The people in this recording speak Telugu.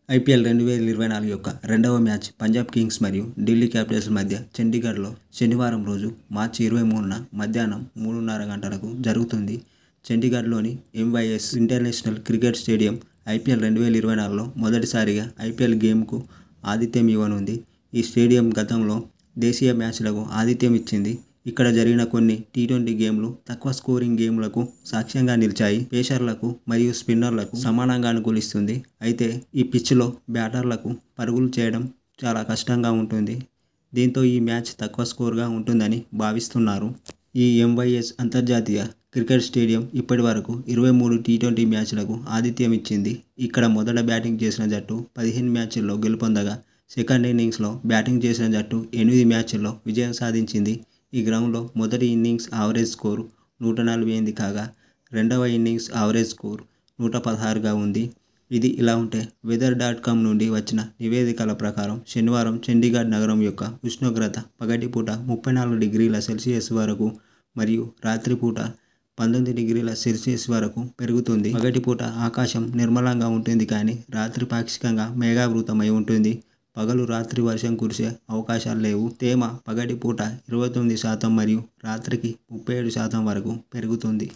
ఐపీఎల్ 2024 యొక్క రెండవ మ్యాచ్ పంజాబ్ కింగ్స్ మరియు ఢిల్లీ క్యాపిటల్స్ మధ్య చండీగఢ్లో శనివారం రోజు మార్చి 23న మధ్యాహ్నం 3:30 గంటలకు జరుగుతుంది. చండీగఢ్లోని MYS international cricket stadium IPL 2024లో మొదటిసారిగా ఐపీఎల్ గేమ్కు ఆతిథ్యం ఇవ్వనుంది. ఈ స్టేడియం గతంలో దేశీయ మ్యాచ్లకు ఆతిథ్యం ఇచ్చింది. ఇక్కడ జరిగిన కొన్ని టీ20 గేమ్లు తక్కువ స్కోరింగ్ గేమ్లకు సాక్ష్యంగా నిలిచాయి. పేసర్లకు మరియు స్పిన్నర్లకు సమానంగా అనుకూలిస్తుంది. అయితే ఈ పిచ్లో బ్యాటర్లకు పరుగులు చేయడం చాలా కష్టంగా ఉంటుంది. దీంతో ఈ మ్యాచ్ తక్కువ స్కోర్గా ఉంటుందని భావిస్తున్నారు. ఈ ఎంవైఎస్ అంతర్జాతీయ క్రికెట్ స్టేడియం ఇప్పటివరకు 23 టీ20 మ్యాచ్లకు ఆతిథ్యం ఇచ్చింది. ఇక్కడ మొదట బ్యాటింగ్ చేసిన జట్టు 15 మ్యాచ్ల్లో గెలుపొందగా, సెకండ్ ఇన్నింగ్స్లో బ్యాటింగ్ చేసిన జట్టు 8 మ్యాచ్ల్లో విజయం సాధించింది. ఈ గ్రౌండ్లో మొదటి ఇన్నింగ్స్ యావరేజ్ స్కోరు 148 కాగా, రెండవ ఇన్నింగ్స్ యావరేజ్ స్కోరు 116గా ఉంది. ఇది ఇలా ఉంటే weather.com నుండి వచ్చిన నివేదికల ప్రకారం శనివారం చండీగఢ్ నగరం యొక్క ఉష్ణోగ్రత పగటిపూట 34 డిగ్రీల సెల్సియస్ వరకు మరియు రాత్రిపూట 19 డిగ్రీల సెల్సియస్ వరకు పెరుగుతుంది. పగటిపూట ఆకాశం నిర్మలంగా ఉంటుంది కానీ రాత్రి పాక్షికంగా మేఘావృతమై ఉంటుంది. పగలు రాత్రి వర్షం కురిసే అవకాశాలు లేవు. తేమ పగటిపూట 29% మరియు రాత్రికి 37% వరకు పెరుగుతుంది.